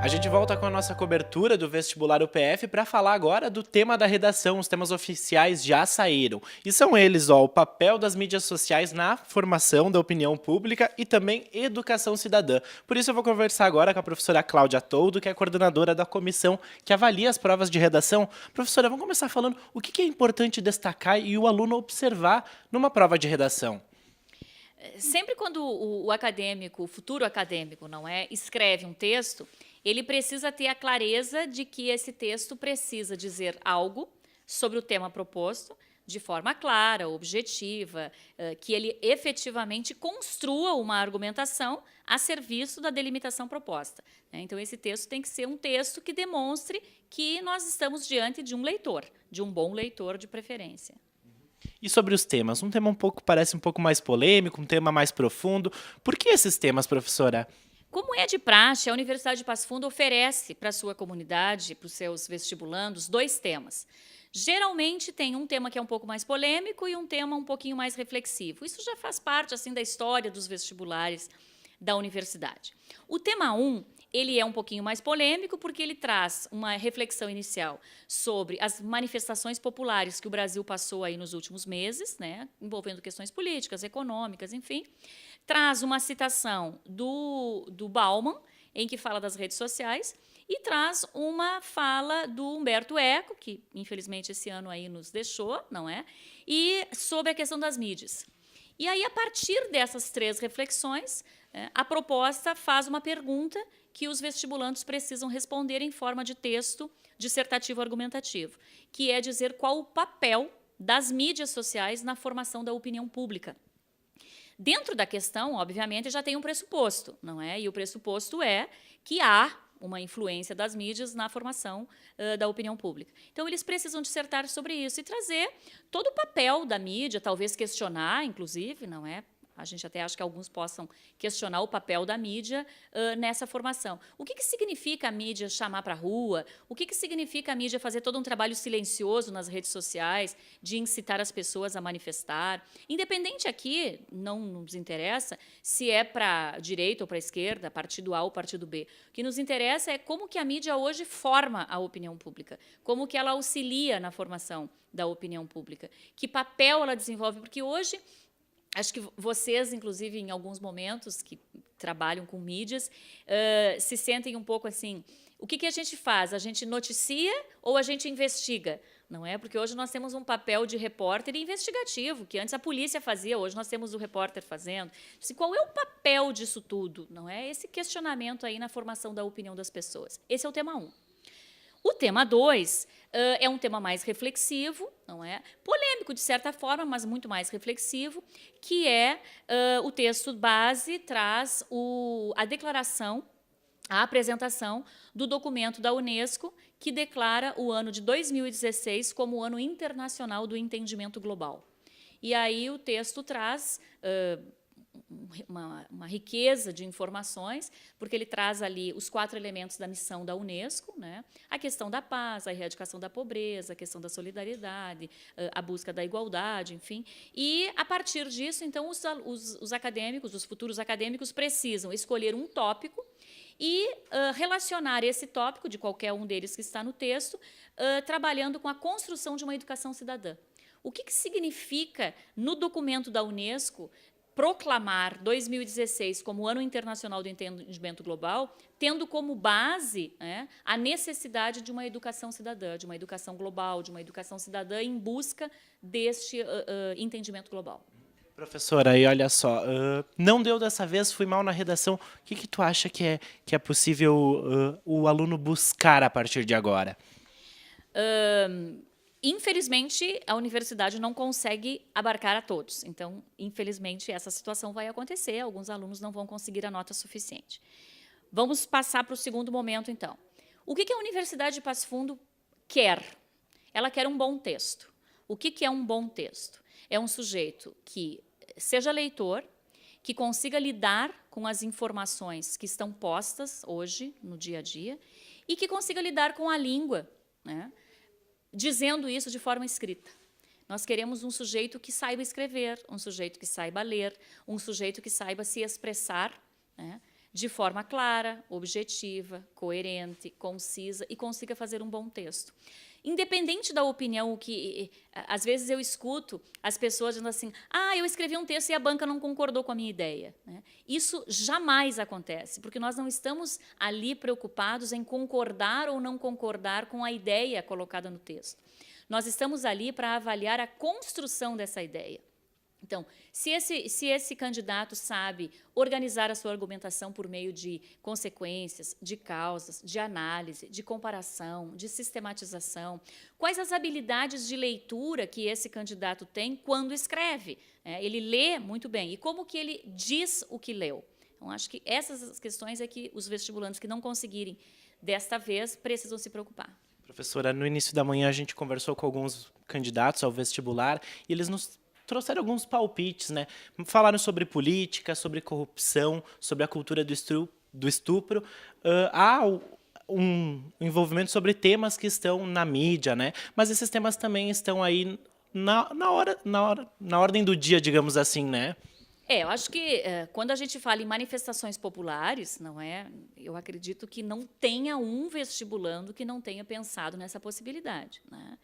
A gente volta com a nossa cobertura do vestibular UPF para falar agora do tema da redação. Os temas oficiais já saíram. E são eles, o papel das mídias sociais na formação da opinião pública e também educação cidadã. Por isso eu vou conversar agora com a professora Cláudia Toldo, que é coordenadora da comissão que avalia as provas de redação. Professora, vamos começar falando o que é importante destacar e o aluno observar numa prova de redação. Sempre quando o acadêmico, o futuro acadêmico, não é, escreve um texto, ele precisa ter a clareza de que esse texto precisa dizer algo sobre o tema proposto, de forma clara, objetiva, que ele efetivamente construa uma argumentação a serviço da delimitação proposta. Então, esse texto tem que ser um texto que demonstre que nós estamos diante de um leitor, de um bom leitor de preferência. E sobre os temas? Um tema parece um pouco mais polêmico, um tema mais profundo. Por que esses temas, professora? Como é de praxe, a Universidade de Passo Fundo oferece para a sua comunidade, para os seus vestibulandos, 2 temas. Geralmente tem um tema que é um pouco mais polêmico e um tema um pouquinho mais reflexivo. Isso já faz parte assim da história dos vestibulares da universidade. O tema 1, ele é um pouquinho mais polêmico porque ele traz uma reflexão inicial sobre as manifestações populares que o Brasil passou aí nos últimos meses, né, envolvendo questões políticas, econômicas, enfim. Traz uma citação do Bauman, em que fala das redes sociais, e traz uma fala do Humberto Eco, que infelizmente esse ano aí nos deixou, não é? E sobre a questão das mídias. E aí, a partir dessas 3 reflexões, a proposta faz uma pergunta que os vestibulandos precisam responder em forma de texto dissertativo argumentativo, que é dizer qual o papel das mídias sociais na formação da opinião pública. Dentro da questão, obviamente, já tem um pressuposto, não é? E o pressuposto é que há uma influência das mídias na formação da opinião pública. Então, eles precisam dissertar sobre isso e trazer todo o papel da mídia, talvez questionar, inclusive, não é? A gente até acha que alguns possam questionar o papel da mídia nessa formação. O que significa a mídia chamar para a rua? O que significa a mídia fazer todo um trabalho silencioso nas redes sociais, de incitar as pessoas a manifestar? Independente aqui, não nos interessa se é para a direita ou para a esquerda, partido A ou partido B. O que nos interessa é como que a mídia hoje forma a opinião pública, como que ela auxilia na formação da opinião pública, que papel ela desenvolve, porque hoje acho que vocês, inclusive, em alguns momentos que trabalham com mídias, se sentem um pouco assim, o que a gente faz? A gente noticia ou a gente investiga? Não é? Porque hoje nós temos um papel de repórter investigativo, que antes a polícia fazia, hoje nós temos o repórter fazendo. Qual é o papel disso tudo? Não é? Esse questionamento aí na formação da opinião das pessoas. Esse é o tema 1. O tema 2 é um tema mais reflexivo, não é? Polêmico de certa forma, mas muito mais reflexivo, que é o texto base traz a declaração, a apresentação do documento da Unesco que declara o ano de 2016 como o Ano Internacional do Entendimento Global. E aí o texto traz uma riqueza de informações, porque ele traz ali os 4 elementos da missão da Unesco, né? A questão da paz, a erradicação da pobreza, a questão da solidariedade, a busca da igualdade, enfim. E, a partir disso, então, os acadêmicos, os futuros acadêmicos, precisam escolher um tópico e relacionar esse tópico, de qualquer um deles que está no texto, trabalhando com a construção de uma educação cidadã. O que significa, no documento da Unesco, proclamar 2016 como o Ano Internacional do Entendimento Global, tendo como base a necessidade de uma educação cidadã, de uma educação global, de uma educação cidadã em busca deste entendimento global. Professora, e olha só, não deu dessa vez, fui mal na redação. O que tu acha que é possível o aluno buscar a partir de agora? Infelizmente, a universidade não consegue abarcar a todos. Então, infelizmente, essa situação vai acontecer. Alguns alunos não vão conseguir a nota suficiente. Vamos passar para o segundo momento, então. O que a Universidade de Passo Fundo quer? Ela quer um bom texto. O que é um bom texto? É um sujeito que seja leitor, que consiga lidar com as informações que estão postas hoje, no dia a dia, e que consiga lidar com a língua, né? Dizendo isso de forma escrita. Nós queremos um sujeito que saiba escrever, um sujeito que saiba ler, um sujeito que saiba se expressar, né, de forma clara, objetiva, coerente, concisa e consiga fazer um bom texto. Independente da opinião, que às vezes eu escuto as pessoas dizendo assim, eu escrevi um texto e a banca não concordou com a minha ideia. Né? Isso jamais acontece, porque nós não estamos ali preocupados em concordar ou não concordar com a ideia colocada no texto. Nós estamos ali para avaliar a construção dessa ideia. Então, se esse candidato sabe organizar a sua argumentação por meio de consequências, de causas, de análise, de comparação, de sistematização, quais as habilidades de leitura que esse candidato tem quando escreve? Ele lê muito bem. E como que ele diz o que leu? Então, acho que essas questões é que os vestibulandos que não conseguirem desta vez precisam se preocupar. Professora, no início da manhã a gente conversou com alguns candidatos ao vestibular e eles nos trouxeram alguns palpites, né? Falaram sobre política, sobre corrupção, sobre a cultura do estupro. Há um envolvimento sobre temas que estão na mídia, né? Mas esses temas também estão aí na ordem do dia, digamos assim, né? Eu acho que quando a gente fala em manifestações populares, não é? Eu acredito que não tenha um vestibulando que não tenha pensado nessa possibilidade, né?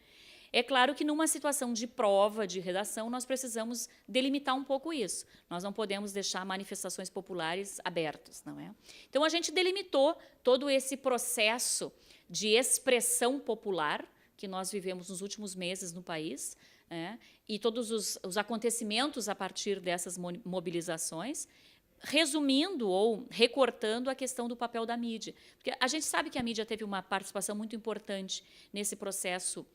É claro que numa situação de prova, de redação, nós precisamos delimitar um pouco isso. Nós não podemos deixar manifestações populares abertas, não é? Então, a gente delimitou todo esse processo de expressão popular que nós vivemos nos últimos meses no país, e todos os acontecimentos a partir dessas mobilizações, resumindo ou recortando a questão do papel da mídia. Porque a gente sabe que a mídia teve uma participação muito importante nesse processo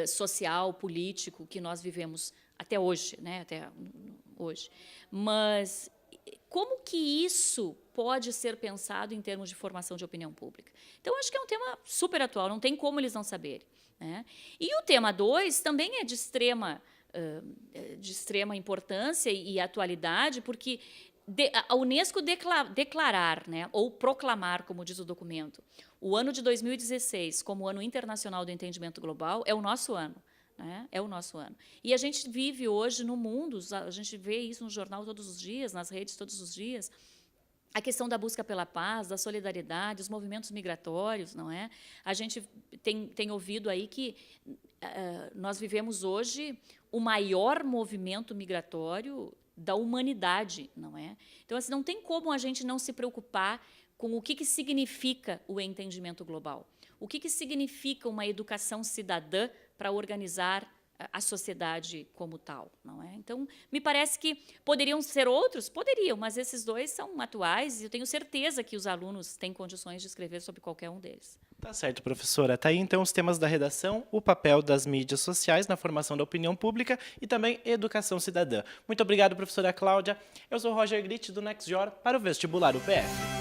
social, político que nós vivemos até hoje, né? Até hoje. Mas como que isso pode ser pensado em termos de formação de opinião pública? Então, acho que é um tema super atual, não tem como eles não saberem, né? E o tema 2 também é de extrema importância e atualidade, porque a Unesco declarar, né, ou proclamar, como diz o documento, o ano de 2016 como o Ano Internacional do Entendimento Global é o nosso ano. Né? É o nosso ano. E a gente vive hoje no mundo, a gente vê isso no jornal todos os dias, nas redes todos os dias, a questão da busca pela paz, da solidariedade, os movimentos migratórios, não é? A gente tem ouvido aí que nós vivemos hoje o maior movimento migratório da humanidade, não é? Então, assim, não tem como a gente não se preocupar com o que significa o entendimento global. O que significa uma educação cidadã para organizar a sociedade como tal, não é? Então, me parece que poderiam ser outros? Poderiam, mas esses dois são atuais e eu tenho certeza que os alunos têm condições de escrever sobre qualquer um deles. Tá certo, professora. Tá aí, então, os temas da redação, o papel das mídias sociais na formação da opinião pública e também educação cidadã. Muito obrigado, professora Cláudia. Eu sou Roger Gritt, do NextJor, para o Vestibular UPF.